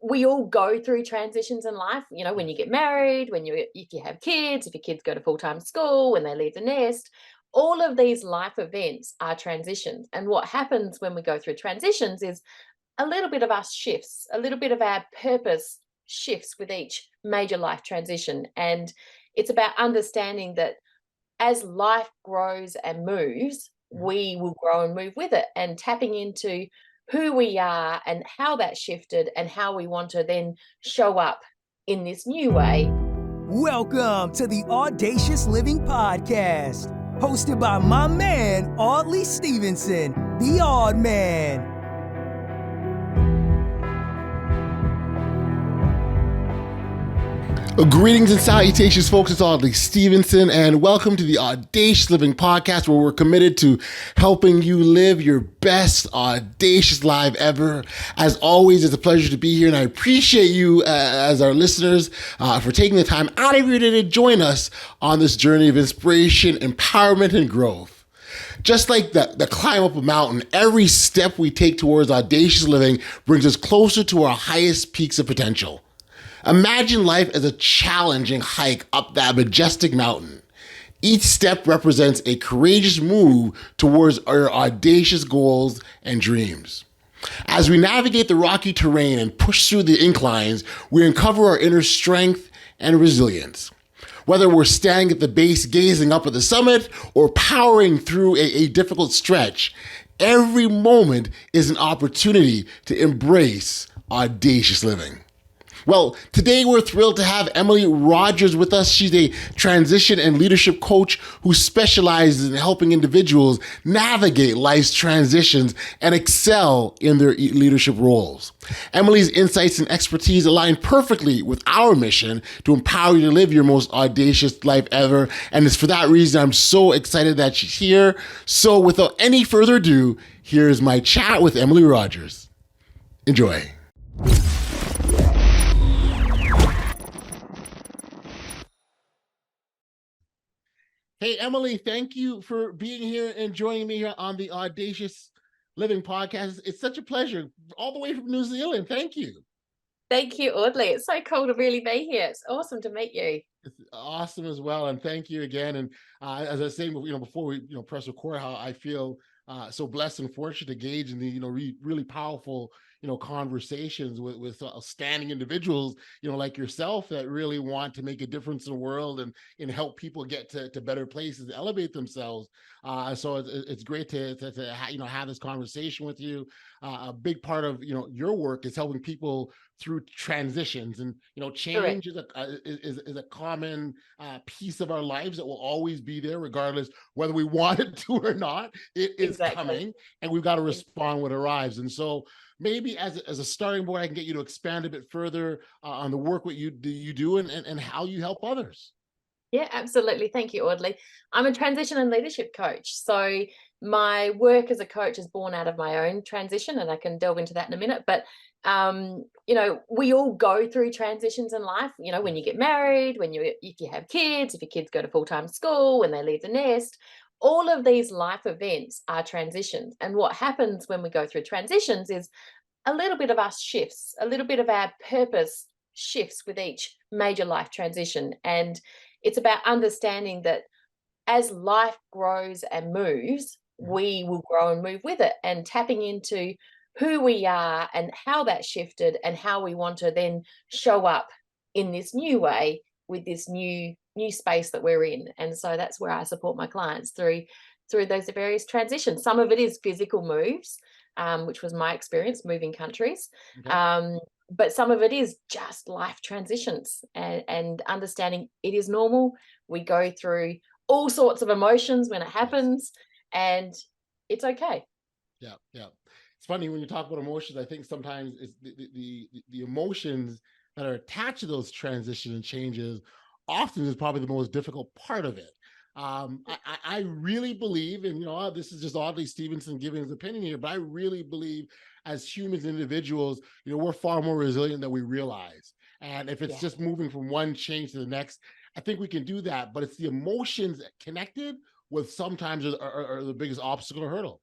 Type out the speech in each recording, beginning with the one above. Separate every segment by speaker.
Speaker 1: we all go through transitions in life, when you get married, if you have kids, if your kids go to full-time school, when they leave the nest, all of these life events are transitions. And what happens when we go through transitions is a little bit of us shifts, a little bit of our purpose shifts with each major life transition. And it's about understanding that as life grows and moves, we will grow and move with it, and tapping into who we are and how that shifted and how we want to then show up in this new way.
Speaker 2: Welcome to the Audacious Living Podcast, hosted by my man, Audley Stevenson, the Odd Man.
Speaker 3: Greetings and salutations, folks. It's Audley Stevenson, and welcome to the Audacious Living Podcast, where we're committed to helping you live your best audacious life ever. As always, it's a pleasure to be here, and I appreciate you as our listeners for taking the time out of your day to join us on this journey of inspiration, empowerment, and growth. Just like the climb up a mountain, every step we take towards audacious living brings us closer to our highest peaks of potential. Imagine life as a challenging hike up that majestic mountain. Each step represents a courageous move towards our audacious goals and dreams. As we navigate the rocky terrain and push through the inclines, we uncover our inner strength and resilience. Whether we're standing at the base gazing up at the summit or powering through a difficult stretch, every moment is an opportunity to embrace audacious living. Well, today we're thrilled to have Emily Rogers with us. She's a transition and leadership coach who specializes in helping individuals navigate life's transitions and excel in their leadership roles. Emily's insights and expertise align perfectly with our mission to empower you to live your most audacious life ever. And it's for that reason I'm so excited that she's here. So without any further ado, here's my chat with Emily Rogers. Enjoy. Hey, Emily, thank you for being here and joining me here on the Audacious Living Podcast. It's such a pleasure, all the way from New Zealand. Thank you.
Speaker 1: Thank you, Audley. It's so cool to really be here. It's awesome to meet you.
Speaker 3: It's awesome as well, and thank you again. And as I was saying, before we press record, how I feel so blessed and fortunate to engage in the really powerful conversations with outstanding individuals like yourself that really want to make a difference in the world and help people get to better places, elevate themselves. So it's great to have this conversation with you. A big part of your work is helping people through transitions, and change is a common piece of our lives that will always be there, regardless whether we want it to or not. It is coming, and we've got to respond when it arrives. And so maybe as a starting point, I can get you to expand a bit further on the work what you do and how you help others.
Speaker 1: Yeah, absolutely. Thank you, Audley. I'm a transition and leadership coach. So my work as a coach is born out of my own transition, and I can delve into that in a minute. But, we all go through transitions in life, when you get married, if you have kids, if your kids go to full-time school, when they leave the nest, all of these life events are transitions. And what happens when we go through transitions is a little bit of us shifts, a little bit of our purpose shifts with each major life transition. And it's about understanding that as life grows and moves, we will grow and move with it, and tapping into who we are and how that shifted and how we want to then show up in this new way with this new space that we're in. And so that's where I support my clients through those various transitions. Some of it is physical moves, which was my experience moving countries. Okay. But some of it is just life transitions and understanding it is normal. We go through all sorts of emotions when it happens, and it's okay.
Speaker 3: Yeah. It's funny when you talk about emotions. I think sometimes it's the emotions that are attached to those transitions and changes often is probably the most difficult part of it. I really believe, and this is just Audley Stevenson giving his opinion here, but I really believe as humans, individuals, we're far more resilient than we realize. And if it's just moving from one change to the next, I think we can do that. But it's the emotions connected with sometimes are the biggest obstacle or hurdle.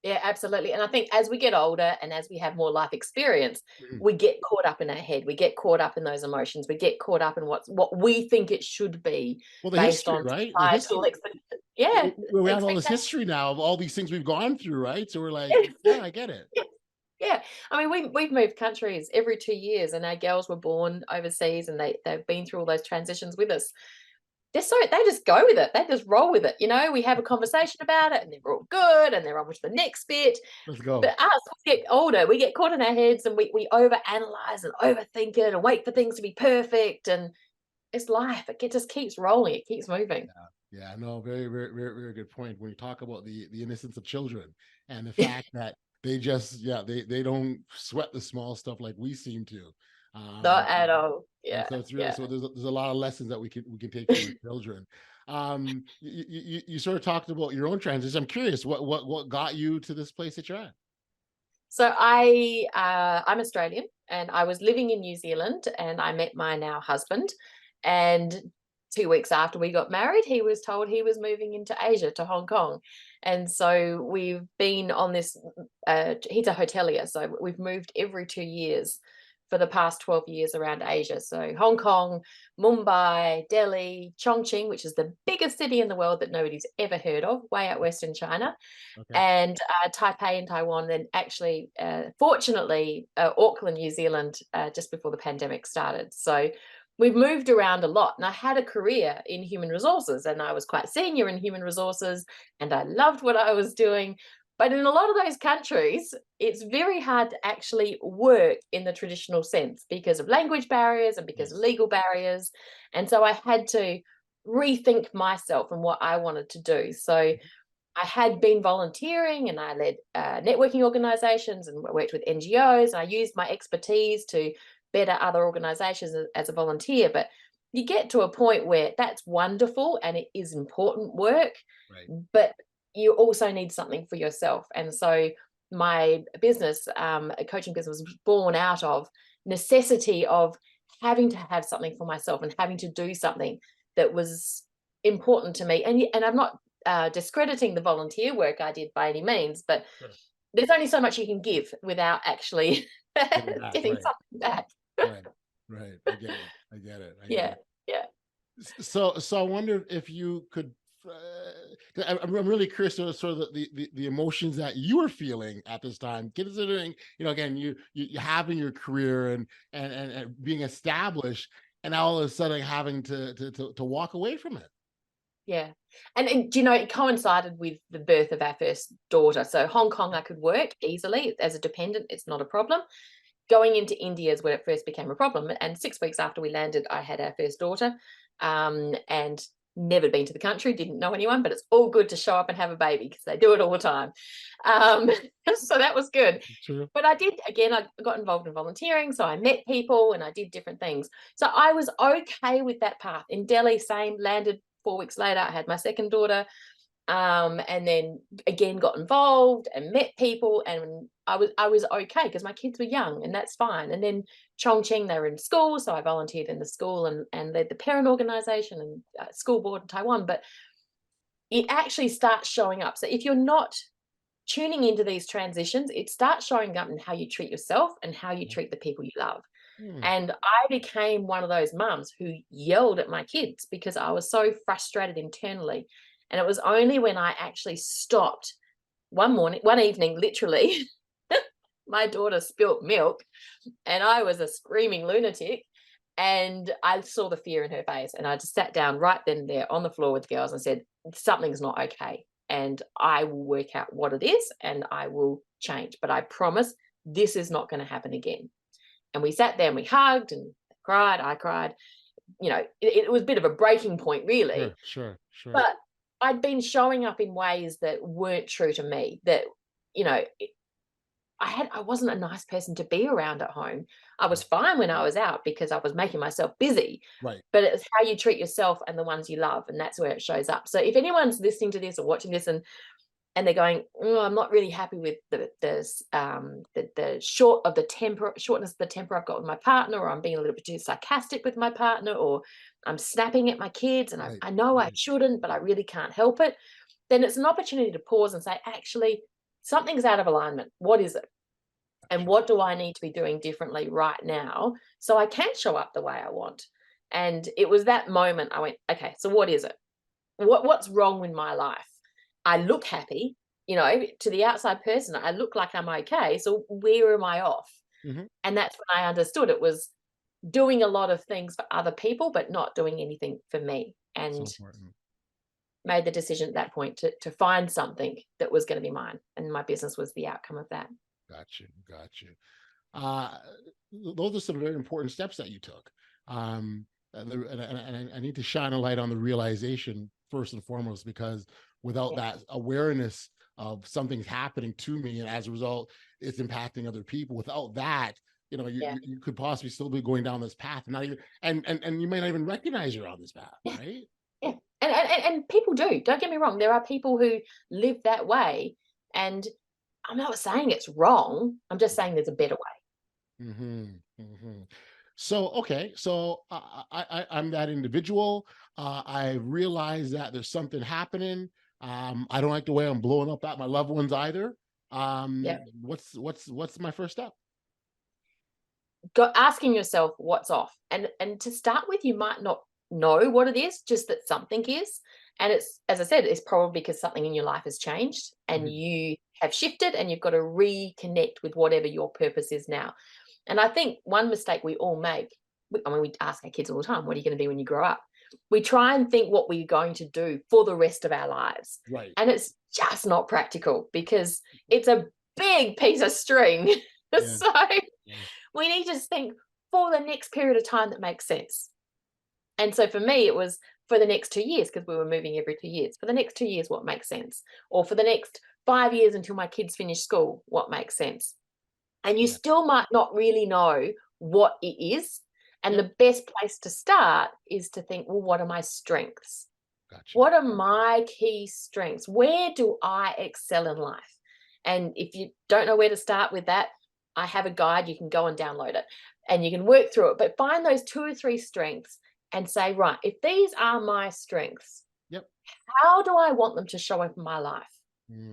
Speaker 1: Yeah, absolutely. And I think as we get older and as we have more life experience,
Speaker 3: Mhm.
Speaker 1: we get caught up in our head. We get caught up in those emotions. We get caught up in what we think it should be
Speaker 3: Well, the
Speaker 1: based
Speaker 3: history,
Speaker 1: on
Speaker 3: right? The
Speaker 1: societal
Speaker 3: history.
Speaker 1: yeah,
Speaker 3: We have all this
Speaker 1: expectations.
Speaker 3: history now of all these things we've gone through, right? So we're like, yeah, I get it.
Speaker 1: Yeah. I mean, we've moved countries every 2 years, and our girls were born overseas, and they've been through all those transitions with us. They just go with it. They just roll with it. We have a conversation about it, and they're all good, and they're on to the next bit.
Speaker 3: Let's go.
Speaker 1: But us, we get older, we get caught in our heads, and we overanalyze and overthink it and wait for things to be perfect. And it's life. Just keeps rolling. It keeps moving.
Speaker 3: Yeah, no, very, very, very, very good point. When you talk about the innocence of children and the fact that they just, yeah, they don't sweat the small stuff like we seem to.
Speaker 1: Not at
Speaker 3: And
Speaker 1: all.
Speaker 3: and
Speaker 1: Yeah.
Speaker 3: so it's really
Speaker 1: Yeah.
Speaker 3: so there's a lot of lessons that we can take from our children. You sort of talked about your own transition. I'm curious, what got you to this place that you're at?
Speaker 1: So I'm Australian, and I was living in New Zealand, and I met my now husband. And 2 weeks after we got married, he was told he was moving into Asia, to Hong Kong. And so we've been on this. He's a hotelier, so we've moved every 2 years for the past 12 years around Asia. So Hong Kong, Mumbai, Delhi, Chongqing, which is the biggest city in the world that nobody's ever heard of, way out west in China,
Speaker 3: Okay.
Speaker 1: and Taipei in Taiwan, and actually, fortunately, Auckland, New Zealand, just before the pandemic started. So we've moved around a lot, and I had a career in human resources, and I was quite senior in human resources, and I loved what I was doing. But in a lot of those countries, it's very hard to actually work in the traditional sense because of language barriers and because of
Speaker 3: Yes.
Speaker 1: legal barriers. And so I had to rethink myself and what I wanted to do. So I had been volunteering, and I led networking organizations and worked with NGOs. And I used my expertise to better other organizations as a volunteer. But you get to a point where that's wonderful and it is important work,
Speaker 3: Right.
Speaker 1: but you also need something for yourself. And so my business, a coaching business, was born out of necessity of having to have something for myself and having to do something that was important to me. And I'm not discrediting the volunteer work I did by any means, but
Speaker 3: Sure.
Speaker 1: there's only so much you can give without actually
Speaker 3: Getting back.
Speaker 1: getting
Speaker 3: Right.
Speaker 1: something back.
Speaker 3: Right. Right. I get it. I get it. I get
Speaker 1: Yeah,
Speaker 3: it.
Speaker 1: yeah.
Speaker 3: So I wonder if you could. I'm really curious to sort of the emotions that you were feeling at this time, considering again you having your career and being established, and all of a sudden having to walk away from it.
Speaker 1: Yeah. And it coincided with the birth of our first daughter. So Hong Kong, I could work easily as a dependent. It's not a problem. Going into India is where it first became a problem. And 6 weeks after we landed, I had our first daughter, and never been to the country, didn't know anyone, but it's all good to show up and have a baby because they do it all the time. Um, so that was good.
Speaker 3: True.
Speaker 1: But I got involved in volunteering. So I met people and I did different things. So I was okay with that path. In Delhi, same, landed 4 weeks later. I had my second daughter, and then again got involved and met people, and I was okay because my kids were young, and that's fine. And then Chongqing, they were in school, so I volunteered in the school and led the parent organization and school board in Taiwan. But it actually starts showing up. So if you're not tuning into these transitions, it starts showing up in how you treat yourself and how you treat the people you love.
Speaker 3: Hmm.
Speaker 1: And I became one of those mums who yelled at my kids because I was so frustrated internally. And it was only when I actually stopped one evening, literally, my daughter spilt milk and I was a screaming lunatic. And I saw the fear in her face. And I just sat down right then and there on the floor with the girls and said, something's not okay. And I will work out what it is and I will change. But I promise this is not going to happen again. And we sat there and we hugged and cried. I cried. It was a bit of a breaking point, really.
Speaker 3: Sure. Sure. Sure.
Speaker 1: But I'd been showing up in ways that weren't true to me. That you know, I wasn't a nice person to be around at home. I was fine when I was out because I was making myself busy.
Speaker 3: Right.
Speaker 1: But it's how you treat yourself and the ones you love, and that's where it shows up. So if anyone's listening to this or watching this and they're going, oh, I'm not really happy with the shortness of the temper I've got with my partner, or I'm being a little bit too sarcastic with my partner, or I'm snapping at my kids, and
Speaker 3: Right.
Speaker 1: I know I
Speaker 3: Right.
Speaker 1: shouldn't, but I really can't help it. Then it's an opportunity to pause and say, actually, something's out of alignment. What is it? And what do I need to be doing differently right now so I can show up the way I want? And it was that moment I went, okay, so what is it? What's wrong with my life? I look happy, to the outside person, I look like I'm okay. So where am I off?
Speaker 3: Mm-hmm.
Speaker 1: And that's when I understood it was doing a lot of things for other people, but not doing anything for me. And made the decision at that point to find something that was going to be mine. And my business was the outcome of that.
Speaker 3: Got you. Those are some very important steps that you took. And I need to shine a light on the realization first and foremost, because without that awareness of something's happening to me, and as a result, it's impacting other people. Without that, you could possibly still be going down this path, and not even, and you may not even recognize you're on this path, right?
Speaker 1: Yeah, and people do. Don't get me wrong. There are people who live that way, and I'm not saying it's wrong. I'm just saying there's a better way.
Speaker 3: Mm-hmm, mm-hmm. So, okay. So I'm that individual. I realize that there's something happening. I don't like the way I'm blowing up at my loved ones either. What's my first step?
Speaker 1: Asking yourself what's off. And to start with, you might not know what it is, just that something is. And it's, as I said, it's probably because something in your life has changed and you have shifted and you've got to reconnect with whatever your purpose is now. And I think one mistake we all make, we ask our kids all the time, what are you going to be when you grow up? We try and think what we're going to do for the rest of our lives.
Speaker 3: Right.
Speaker 1: And it's just not practical because it's a big piece of string. Yeah. So we need to think for the next period of time that makes sense. And so for me, it was for the next 2 years, because we were moving every 2 years. For the next 2 years, what makes sense? Or for the next 5 years until my kids finish school, what makes sense? And you still might not really know what it is. And the best place to start is to think, well, what are my strengths? Gotcha. What are my key strengths? Where do I excel in life? And if you don't know where to start with that, I have a guide. You can go and download it and you can work through it. But find those 2 or 3 strengths and say, right, if these are my strengths, how do I want them to show up in my life?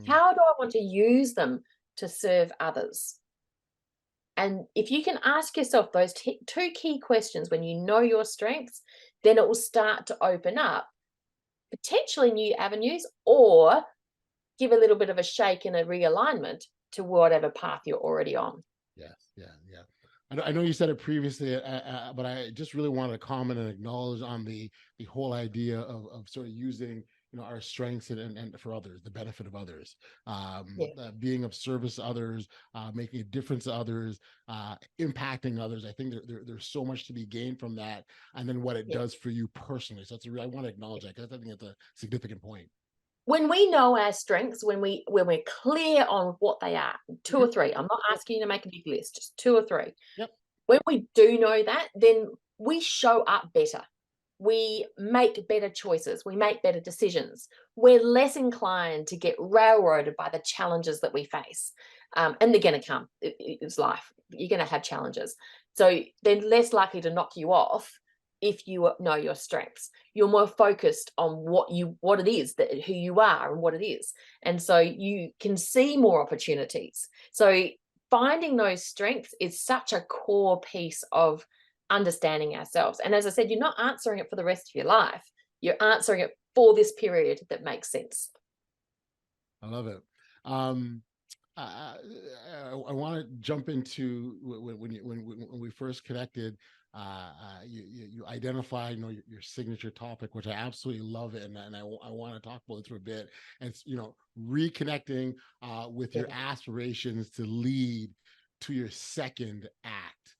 Speaker 1: How do I want to use them to serve others? And if you can ask yourself those 2 key questions when you know your strengths, then it will start to open up potentially new avenues or give a little bit of a shake and a realignment to whatever path you're already on.
Speaker 3: Yeah. I know you said it previously, but I just really wanted to comment and acknowledge on the whole idea of sort of using our strengths and for others, the benefit of others, being of service to others, making a difference to others, impacting others. I think there's so much to be gained from that, and then what it does for you personally. So I want to acknowledge that because I think it's a significant point.
Speaker 1: When we know our strengths, when we're clear on what they are, 2 or 3, I'm not asking you to make a big list, just 2 or 3.
Speaker 3: Yep.
Speaker 1: When we do know that, then we show up better. We make better choices. We make better decisions. We're less inclined to get railroaded by the challenges that we face. And they're going to come. It's life. You're going to have challenges. So they're less likely to knock you off if you know your strengths. You're more focused on what it is, who you are and what it is. And so you can see more opportunities. So finding those strengths is such a core piece of understanding ourselves. And as I said, you're not answering it for the rest of your life. You're answering it for this period that makes sense.
Speaker 3: I love it. I want to jump into when we first connected. You identify, your signature topic, which I absolutely love it, and I want to talk about it for a bit. And it's, reconnecting with your aspirations to lead to your second act.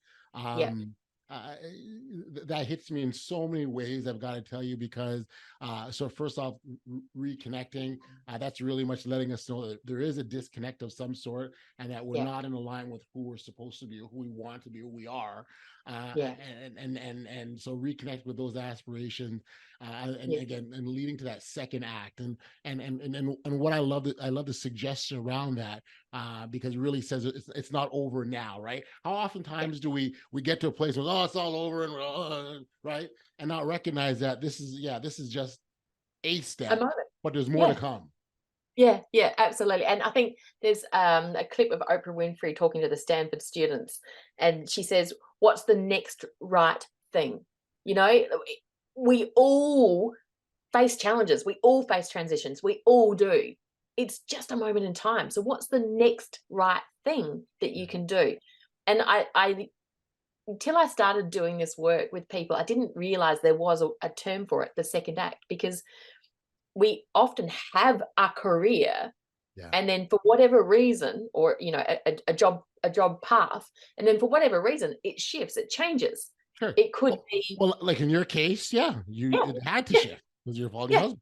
Speaker 3: That hits me in so many ways, I've got to tell you, because so first off, reconnecting, that's really much letting us know that there is a disconnect of some sort and that we're not in line with who we're supposed to be, or who we want to be, who we are. And so reconnect with those aspirations, and again, and leading to that second act. And what I love the suggestion around that, because it really says it's not over now, right? How oftentimes do we get to a place where, it's all over, and right, and not recognize that this is just a step, but there's more to come.
Speaker 1: Yeah, yeah, absolutely. And I think there's a clip of Oprah Winfrey talking to the Stanford students, and she says, "What's the next right thing?" You know, we all face challenges. We all face transitions. We all do. It's just a moment in time. So what's the next right thing that you can do? And I until I started doing this work with people, I didn't realize there was a term for it, the second act, because we often have a career,
Speaker 3: Yeah.
Speaker 1: and then for whatever reason, or a job path, and then for whatever reason it shifts, it changes.
Speaker 3: Sure.
Speaker 1: It could be,
Speaker 3: Well, like in your case, yeah,
Speaker 1: yeah,
Speaker 3: it had to
Speaker 1: yeah,
Speaker 3: shift because you're following your
Speaker 1: yeah.
Speaker 3: husband.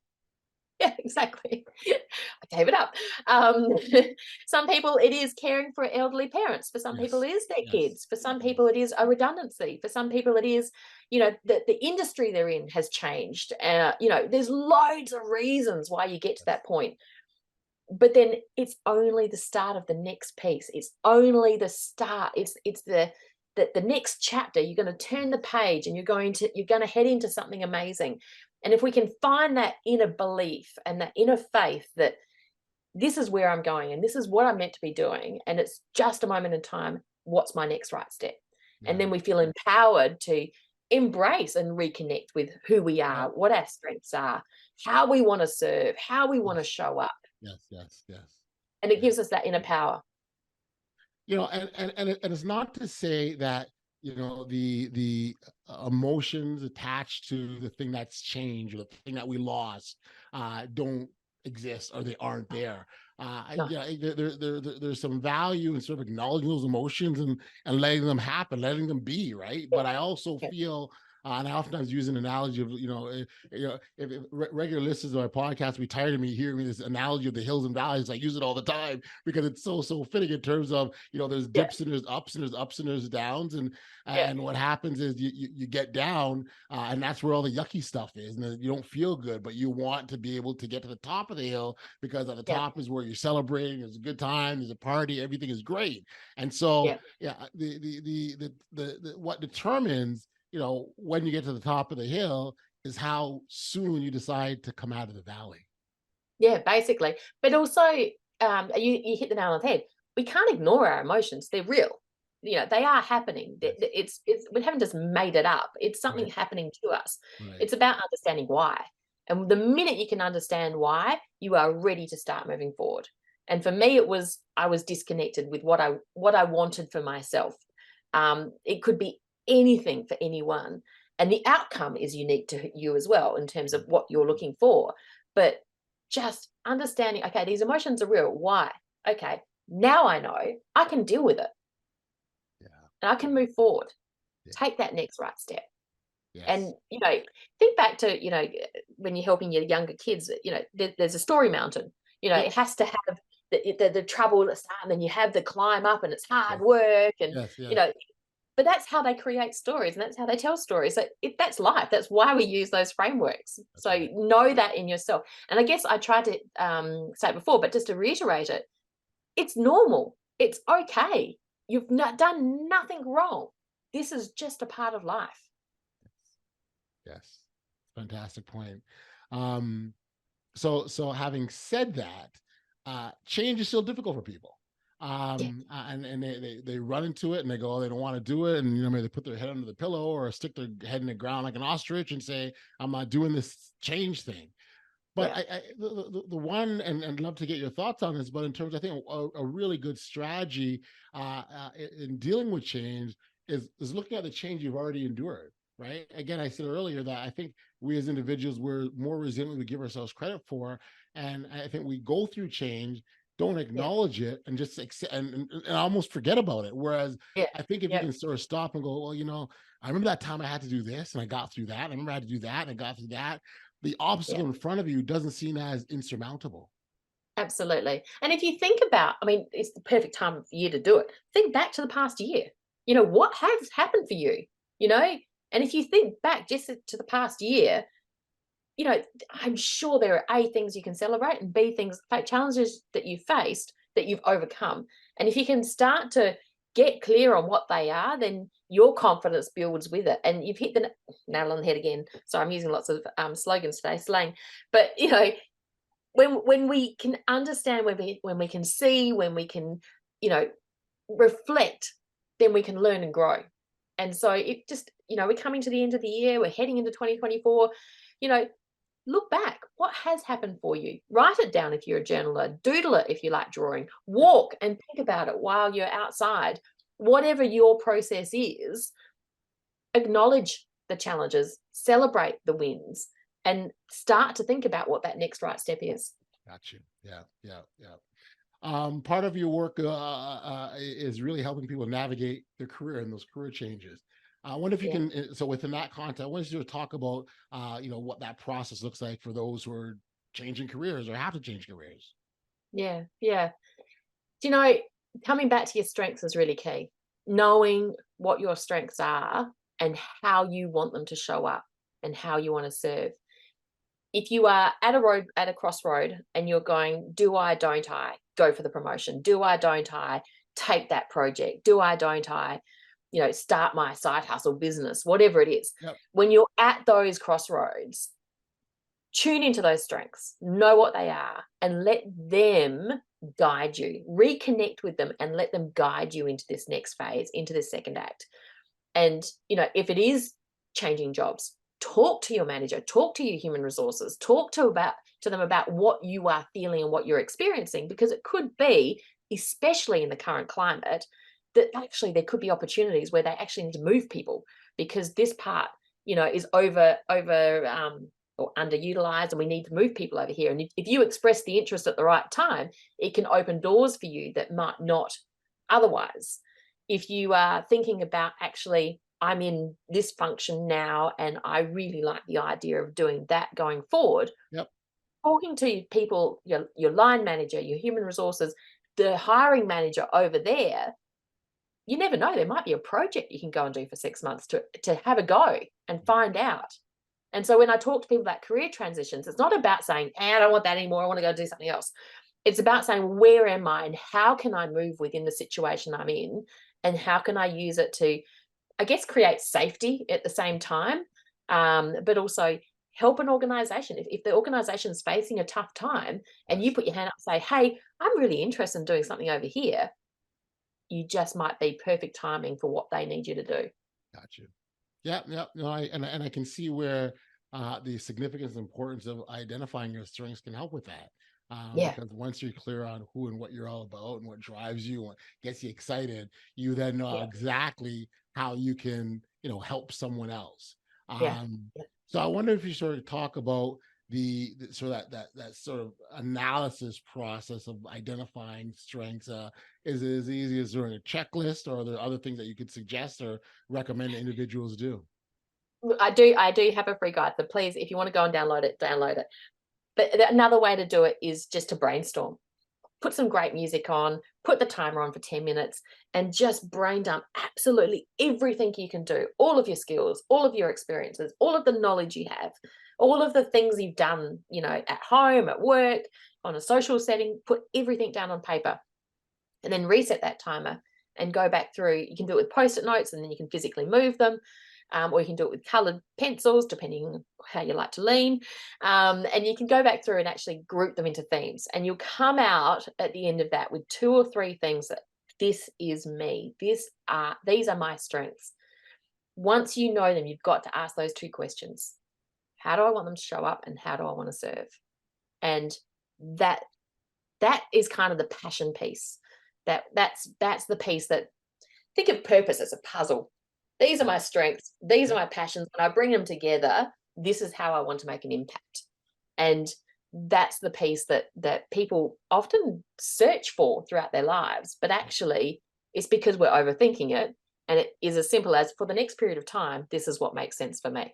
Speaker 1: Yeah, exactly. I gave it up. Um, some people, it is caring for elderly parents. For some people,
Speaker 3: Yes.
Speaker 1: it is their
Speaker 3: Yes.
Speaker 1: kids. For some
Speaker 3: Yes.
Speaker 1: people, it is a redundancy. For some people, it is, the industry they're in has changed. There's loads of reasons why you get to that point. But then it's only the start of the next piece. It's only the start. It's the next chapter. You're going to turn the page, and you're going to head into something amazing. And if we can find that inner belief and that inner faith that this is where I'm going and this is what I'm meant to be doing, and it's just a moment in time, what's my next right step? And
Speaker 3: Yeah.
Speaker 1: then we feel empowered to embrace and reconnect with who we
Speaker 3: Yeah.
Speaker 1: are, what our strengths are, how we want to serve, how we want to
Speaker 3: Yes.
Speaker 1: show up.
Speaker 3: Yes. Yes. Yes.
Speaker 1: And it
Speaker 3: Yeah.
Speaker 1: gives us that inner power.
Speaker 3: And it's not to say that the emotions attached to the thing that's changed or the thing that we lost don't exist or they aren't there.
Speaker 1: No.
Speaker 3: There's some value in sort of acknowledging those emotions and letting them happen, letting them be, right? But I also
Speaker 1: Yeah.
Speaker 3: feel and I oftentimes use an analogy of, if regular listeners of my podcast be tired of me hearing this analogy of the hills and valleys. I use it all the time because it's so fitting in terms of, there's
Speaker 1: Yeah.
Speaker 3: dips and there's ups and there's ups and there's downs. And
Speaker 1: Yeah.
Speaker 3: what happens is you get down and that's where all the yucky stuff is. And you don't feel good, but you want to be able to get to the top of the hill because at the
Speaker 1: Yeah.
Speaker 3: top is where you're celebrating. There's a good time. There's a party. Everything is great. And so, what determines, when you get to the top of the hill is how soon you decide to come out of the valley.
Speaker 1: Yeah, basically. But also, you hit the nail on the head. We can't ignore our emotions. They're real. They are happening.
Speaker 3: Yes.
Speaker 1: We haven't just made it up. It's something
Speaker 3: Right.
Speaker 1: happening to us.
Speaker 3: Right.
Speaker 1: It's about understanding why. And the minute you can understand why, you are ready to start moving forward. And for me, I was disconnected with what I wanted for myself. It could be anything for anyone. And the outcome is unique to you as well in terms of what you're looking for. But just understanding, okay, these emotions are real. Why? Okay, now I know I can deal with it.
Speaker 3: Yeah.
Speaker 1: And I can move forward,
Speaker 3: Yeah.
Speaker 1: take that next right step.
Speaker 3: Yes.
Speaker 1: And, think back to, when you're helping your younger kids, there's a story mountain. It has to have the trouble at the start, and then you have the climb up, and it's hard work. And,
Speaker 3: Yes.
Speaker 1: but that's how they create stories, and that's how they tell stories. So that's life. That's why we use those frameworks. So know that in yourself. And I guess I tried to say it before, but just to reiterate it, it's normal. It's okay. You've done nothing wrong. This is just a part of life.
Speaker 3: Yes. Fantastic point. So having said that, change is still difficult for people. And they run into it and they go, they don't want to do it. And, maybe they put their head under the pillow or stick their head in the ground like an ostrich and say, I'm not doing this change thing. But the one, and I'd love to get your thoughts on this, but in terms, I think a really good strategy in dealing with change is looking at the change you've already endured, right? Again, I said earlier that I think we as individuals, we're more resilient than we give ourselves credit for. And I think we go through change, don't acknowledge it, and just accept and almost forget about it. Whereas I think if you can sort of stop and go, well, I remember that time I had to do this and I got through that. I remember I had to do that and I got through that. The obstacle in front of you doesn't seem as insurmountable.
Speaker 1: Absolutely. And if you think about, it's the perfect time of year to do it. Think back to the past year. What has happened for you? And if you think back just to the past year, I'm sure there are A, things you can celebrate, and B, things, challenges that you faced that you've overcome. And if you can start to get clear on what they are, then your confidence builds with it. And you've hit the nail on the head again. So I'm using lots of slogans today, slang. But, when we can understand, when we can see, when we can, reflect, then we can learn and grow. And so it just, we're coming to the end of the year, we're heading into 2024, look back. What has happened for you? Write it down if you're a journaler, doodle it if you like drawing, walk and think about it while you're outside. Whatever your process is, acknowledge the challenges, celebrate the wins, and start to think about what that next right step is.
Speaker 3: Gotcha. Yeah. Part of your work is really helping people navigate their career and those career changes. I wonder if you can, so within that context, I wanted you to talk about, what that process looks like for those who are changing careers or have to change careers.
Speaker 1: Yeah. Do coming back to your strengths is really key. Knowing what your strengths are and how you want them to show up and how you want to serve. If you are at a crossroad and you're going, do I, don't I go for the promotion? Do I, don't I take that project? Do I, don't I, start my side hustle business, whatever it is.
Speaker 3: Yep.
Speaker 1: When you're at those crossroads, tune into those strengths, know what they are, and let them guide you. Reconnect with them and let them guide you into this next phase, into this second act. And, if it is changing jobs, talk to your manager, talk to your human resources, talk to them about what you are feeling and what you're experiencing, because it could be, especially in the current climate, that actually there could be opportunities where they actually need to move people because this part, is over or underutilized, and we need to move people over here. And if you express the interest at the right time, it can open doors for you that might not otherwise. If you are thinking about, actually, I'm in this function now and I really like the idea of doing that going forward.
Speaker 3: Yep.
Speaker 1: Talking to people, your line manager, your human resources, the hiring manager over there, you never know, there might be a project you can go and do for 6 months to have a go and find out. And so when I talk to people about career transitions, it's not about saying, I don't want that anymore, I want to go do something else. It's about saying, where am I and how can I move within the situation I'm in, and how can I use it to, I guess, create safety at the same time, but also help an organization. If the organization is facing a tough time and you put your hand up and say, hey, I'm really interested in doing something over here, you just might be perfect timing for what they need you to do.
Speaker 3: Gotcha. Yeah. No, I can see where the significance and importance of identifying your strengths can help with that. Because once you're clear on who and what you're all about and what drives you, what gets you excited, you then know exactly how you can, help someone else. So I wonder if you sort of talk about the sort of that sort of analysis process of identifying strengths. Is it as easy as doing a checklist, or are there other things that you could suggest or recommend individuals do?
Speaker 1: I do have a free guide, so please, if you want to go and download it. But another way to do it is just to brainstorm. Put some great music on, put the timer on for 10 minutes, and just brain dump absolutely everything you can do, all of your skills, all of your experiences, all of the knowledge you have, all of the things you've done, at home, at work, on a social setting. Put everything down on paper and then reset that timer and go back through. You can do it with Post-it notes and then you can physically move them. Or you can do it with colored pencils, depending on how you like to lean. And you can go back through and actually group them into themes. And you'll come out at the end of that with 2 or 3 things that this is me. These are my strengths. Once you know them, you've got to ask those 2 questions. How do I want them to show up, and how do I want to serve? And that is kind of the passion piece. That's the piece that, think of purpose as a puzzle. These are my strengths. These are my passions. When I bring them together, this is how I want to make an impact. And that's the piece that people often search for throughout their lives. But actually, it's because we're overthinking it. And it is as simple as, for the next period of time, this is what makes sense for me.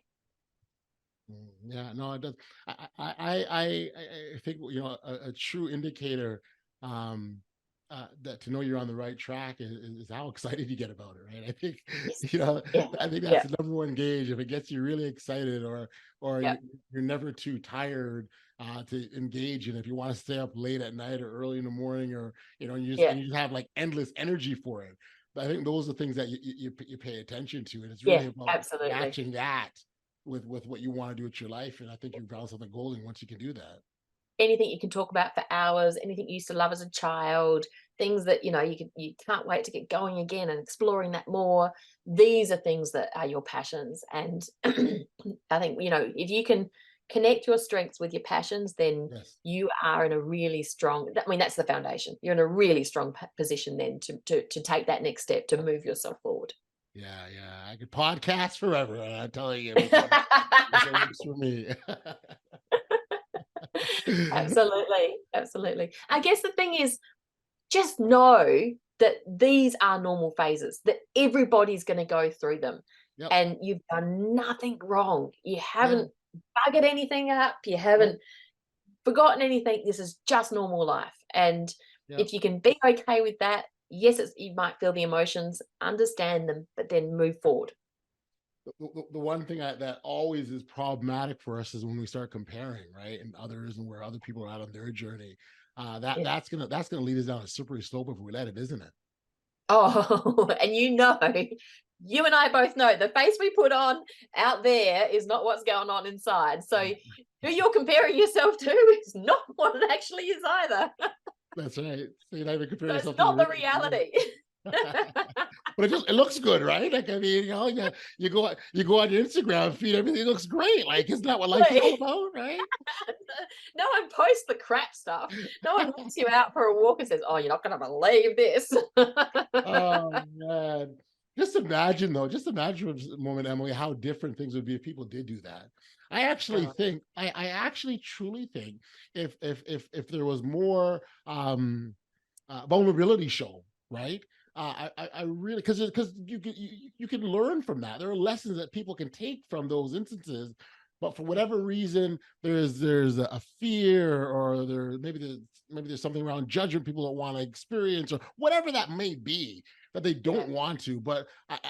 Speaker 3: Yeah, no, it does. I think, a true indicator that to know you're on the right track is how excited you get about it, right? I think, I think that's the number one gauge. If it gets you really excited, or you're never too tired to engage, and if you want to stay up late at night or early in the morning, or you just have like endless energy for it. But I think those are the things that you pay attention to, and it's really about matching that with what you want to do with your life. And I think you found something golden once you can do that.
Speaker 1: anything you can talk about for hours, anything you used to love as a child, things that, you can't wait to get going again and exploring that more. These are things that are your passions. And I think, if you can connect your strengths with your passions, then
Speaker 3: Yes.
Speaker 1: you are in a really strong, that's the foundation. You're in a really strong position then to take that next step, to move yourself forward.
Speaker 3: Yeah. I could podcast forever. I'm telling you, it works for me.
Speaker 1: Absolutely. I guess the thing is, just know that these are normal phases, that everybody's going to go through them.
Speaker 3: Yep.
Speaker 1: And you've done nothing wrong. You haven't
Speaker 3: Yeah.
Speaker 1: buggered anything up. You haven't forgotten anything. This is just normal life. And if you can be okay with that, yes, you might feel the emotions, understand them, but then move forward.
Speaker 3: The one thing that always is problematic for us is when we start comparing, right, and others, and where other people are out on their journey. That's gonna lead us down a slippery slope if we let it, isn't it?
Speaker 1: Oh, and you and I both know the face we put on out there is not what's going on inside. So who you're comparing yourself to is not what it actually is either.
Speaker 3: That's right. So you're not even comparing yourself.
Speaker 1: It's not the reality.
Speaker 3: But it looks good, right? Like, I mean, you go on your Instagram feed, everything looks great. Like, isn't that what life is all about, right?
Speaker 1: No one posts the crap stuff. No one walks you out for a walk and says, "Oh, you're not going to believe this."
Speaker 3: Oh man. Just imagine for a moment, Emily, how different things would be if people did do that. I actually think, I actually truly think if there was more vulnerability shown, right? I really, because you can learn from that. There are lessons that people can take from those instances, but for whatever reason, there's a fear, or maybe there's something around judgment people don't want to experience, or whatever that may be, that they don't want to. But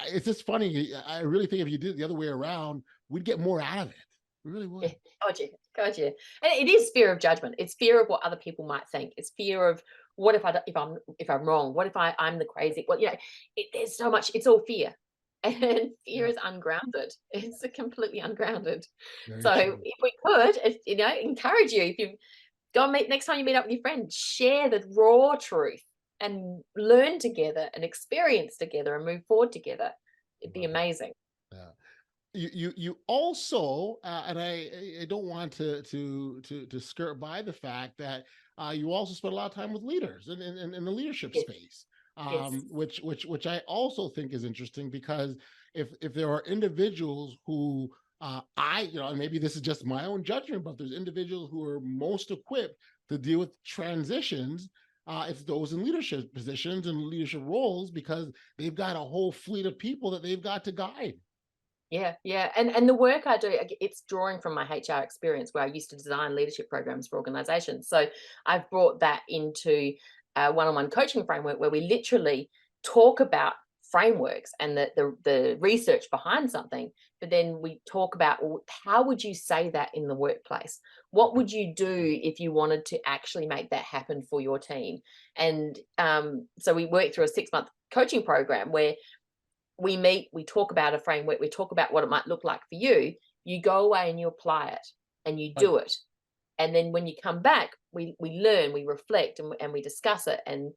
Speaker 3: it's just funny. I really think if you did it the other way around, we'd get more out of it. We really would.
Speaker 1: Gotcha. And it is fear of judgment. It's fear of what other people might think. It's fear of, what if I'm wrong? What if I'm the crazy? Well, there's so much. It's all fear, and fear is ungrounded. It's completely ungrounded.
Speaker 3: Very
Speaker 1: So
Speaker 3: true.
Speaker 1: if we could, encourage you, if you go and next time you meet up with your friend, share the raw truth and learn together and experience together and move forward together. It'd be amazing.
Speaker 3: Yeah. You also, and I don't want to skirt by the fact that you also spend a lot of time with leaders in the leadership space, which I also think is interesting, because if there are individuals who and maybe this is just my own judgment, but there's individuals who are most equipped to deal with transitions. It's those in leadership positions and leadership roles, because they've got a whole fleet of people that they've got to guide.
Speaker 1: Yeah. And the work I do, it's drawing from my HR experience, where I used to design leadership programs for organizations. So I've brought that into a one-on-one coaching framework, where we literally talk about frameworks and the research behind something, but then we talk about, well, how would you say that in the workplace? What would you do if you wanted to actually make that happen for your team? And so we work through a 6-month coaching program where we meet, we talk about a framework, we talk about what it might look like for you. You go away and you apply it and you do it. And then when you come back, we learn, we reflect, and we discuss it, and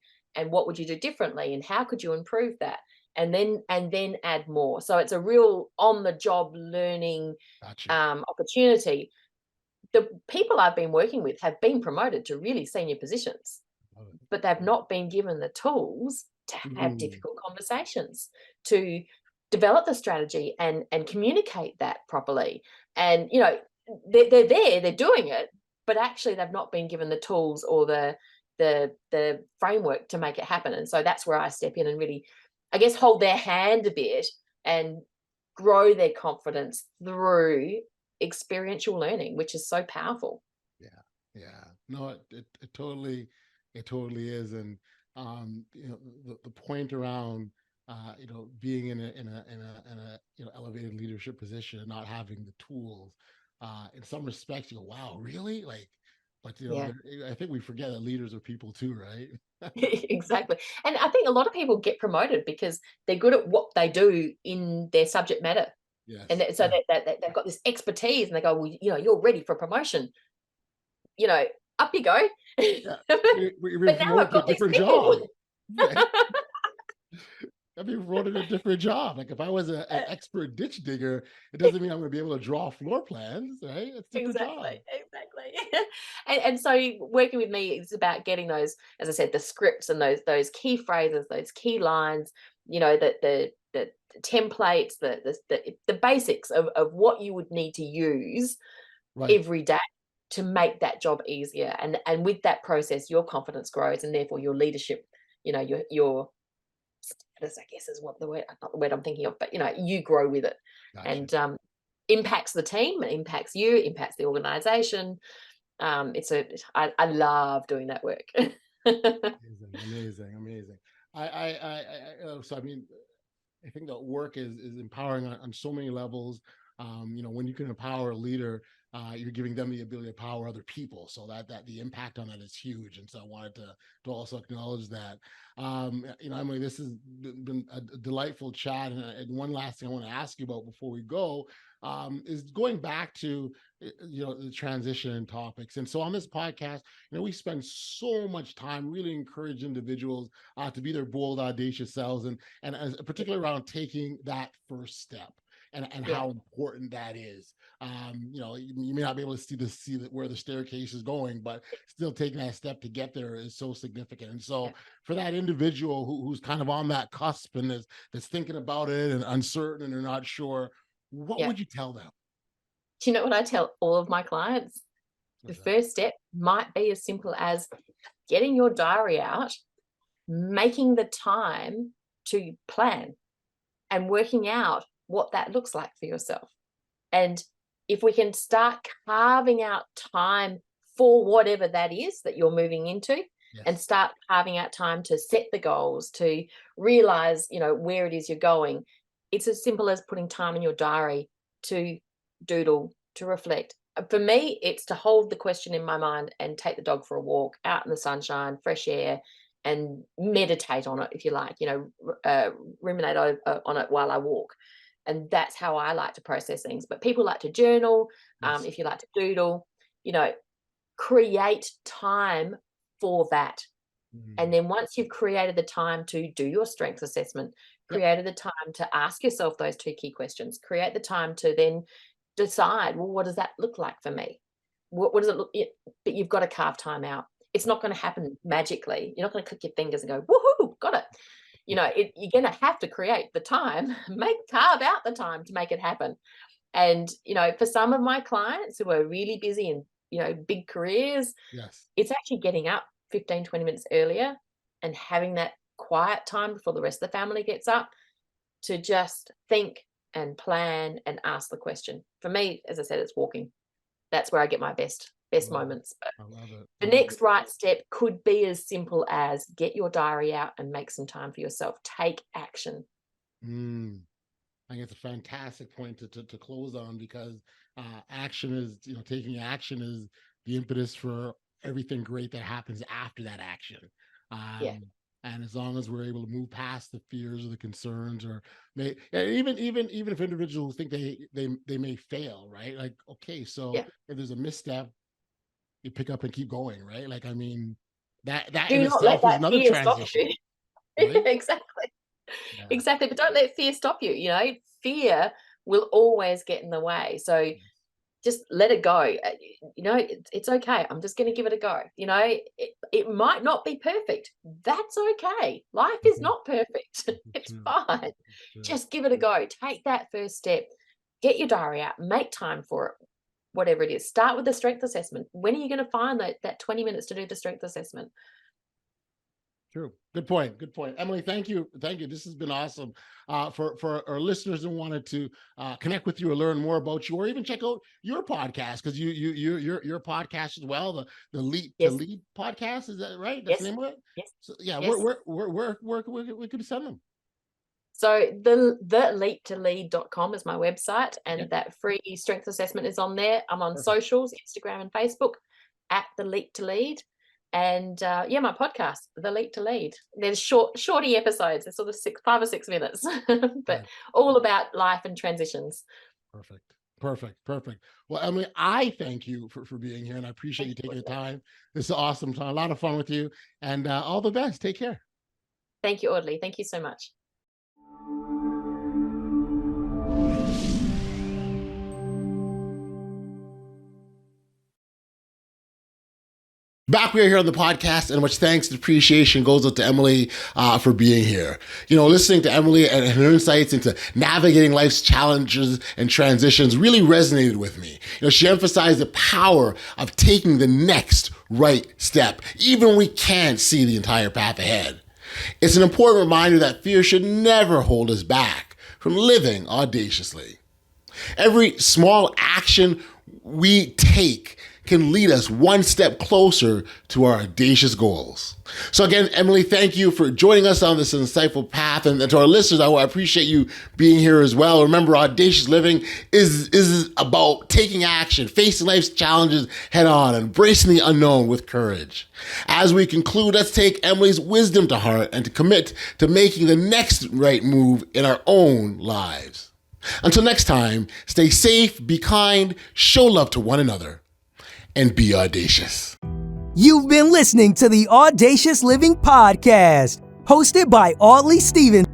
Speaker 1: what would you do differently, and how could you improve that? And then add more. So it's a real on-the-job learning opportunity. The people I've been working with have been promoted to really senior positions, but they've not been given the tools to have difficult conversations, to develop the strategy and communicate that properly. And they're there, they're doing it, but actually they've not been given the tools or the framework to make it happen. And so that's where I step in and really, I guess, hold their hand a bit and grow their confidence through experiential learning, which is so powerful.
Speaker 3: Yeah. No, it totally is. And the point around being in a elevated leadership position and not having the tools, in some respects you go, wow, really? Like, but I think we forget that leaders are people too, right?
Speaker 1: Exactly. And I think a lot of people get promoted because they're good at what they do in their subject matter.
Speaker 3: Yes.
Speaker 1: And so they've got this expertise, and they go, well, you're ready for promotion. up you go.
Speaker 3: Yeah. We're
Speaker 1: But now I've
Speaker 3: promoted to a
Speaker 1: got these
Speaker 3: different
Speaker 1: people.
Speaker 3: job. Right? I'd be promoted to a different job. Like if I was an expert ditch digger, it doesn't mean I'm going to be able to draw floor plans, right? It's a different job.
Speaker 1: Exactly. And so working with me is about getting those, as I said, the scripts and those key phrases, those key lines, the templates, the basics of what you would need to use
Speaker 3: Right.
Speaker 1: every day to make that job easier. And with that process, your confidence grows, and therefore your leadership, your status, I guess is what not the word I'm thinking of, but you grow with it.
Speaker 3: Gotcha.
Speaker 1: And impacts the team, it impacts you, impacts the organization. I love doing that work.
Speaker 3: Amazing. So I mean, I think that work is empowering on so many levels. When you can empower a leader, you're giving them the ability to empower other people. So that the impact on that is huge. And so I wanted to also acknowledge that. Emily, this has been a delightful chat. And one last thing I want to ask you about before we go is going back to the transition topics. And so on this podcast, we spend so much time really encourage individuals to be their bold, audacious selves, and as particularly around taking that first step and how important that is. You may not be able to see where the staircase is going, but still taking that step to get there is so significant. And so for that individual who's kind of on that cusp and that's thinking about it and uncertain and they're not sure, what would you tell them?
Speaker 1: Do you know what I tell all of my clients? The first step might be as simple as getting your diary out, making the time to plan, and working out what that looks like for yourself. And if we can start carving out time for whatever that is that you're moving into, and start carving out time to set the goals, to realize, where it is you're going. It's as simple as putting time in your diary to doodle, to reflect. For me, it's to hold the question in my mind and take the dog for a walk out in the sunshine, fresh air, and meditate on it, if you like, ruminate on it while I walk. And that's how I like to process things. But people like to journal. If you like to doodle, create time for that. And then once you've created the time to do your strengths assessment, created the time to ask yourself those two key questions, create the time to then decide, well, what does that look like for me? What does it look? But you've got to carve time out. It's not going to happen magically. You're not going to click your fingers and go, woohoo, got it. You're going to have to create the time, carve out the time to make it happen. And, for some of my clients who are really busy and, big careers, it's actually getting up 15, 20 minutes earlier and having that quiet time before the rest of the family gets up to just think and plan and ask the question. For me, as I said, it's walking. That's where I get my best moments. But
Speaker 3: I love it.
Speaker 1: the next right step could be as simple as get your diary out and make some time for yourself. Take action.
Speaker 3: I think it's a fantastic point to close on, because action is, taking action is the impetus for everything great that happens after that action. And as long as we're able to move past the fears or the concerns, or even if individuals think they may fail, right? Like, okay, so if there's a misstep, you pick up and keep going, right? Like, I mean, that in itself is another transition.
Speaker 1: Right? Exactly. Yeah. Exactly. But don't let fear stop you. Fear will always get in the way. So just let it go. It's okay. I'm just going to give it a go. It might not be perfect. That's okay. Life is not perfect. It's fine. Just give it a go. Take that first step. Get your diary out. Make time for it. Whatever it is. Start with the strength assessment. When are you going to find that 20 minutes to do the strength assessment?
Speaker 3: True. Good point. Emily, thank you. This has been awesome. For our listeners who wanted to connect with you or learn more about you, or even check out your podcast, because your podcast as well, the Lead to Lead podcast, is that right? That's the name of it?
Speaker 1: Yes.
Speaker 3: So, where we could send them?
Speaker 1: So the leaptolead.com is my website, and that free strength assessment is on there. I'm on socials, Instagram and Facebook at the Leap to Lead. And my podcast, The Leap to Lead. There's shorty episodes. They're sort of 5 or 6 minutes, but all about life and transitions.
Speaker 3: Perfect. Perfect. Well, Emily, I thank you for being here, and I appreciate you
Speaker 1: Thank you,
Speaker 3: taking the
Speaker 1: Audley.
Speaker 3: time. This is awesome time. A lot of fun with you, and all the best. Take care.
Speaker 1: Thank you, Audley. Thank you so much.
Speaker 3: Back we are here on the podcast, and much thanks and appreciation goes out to Emily for being here. Listening to Emily and her insights into navigating life's challenges and transitions really resonated with me. She emphasized the power of taking the next right step, even when we can't see the entire path ahead. It's an important reminder that fear should never hold us back from living audaciously. Every small action we take can lead us one step closer to our audacious goals. So again, Emily, thank you for joining us on this insightful path. And to our listeners, I appreciate you being here as well. Remember, audacious living is about taking action, facing life's challenges head on, and embracing the unknown with courage. As we conclude, let's take Emily's wisdom to heart and to commit to making the next right move in our own lives. Until next time, stay safe, be kind, show love to one another, and be audacious.
Speaker 2: You've been listening to the Audacious Living Podcast, hosted by Audley Stevens.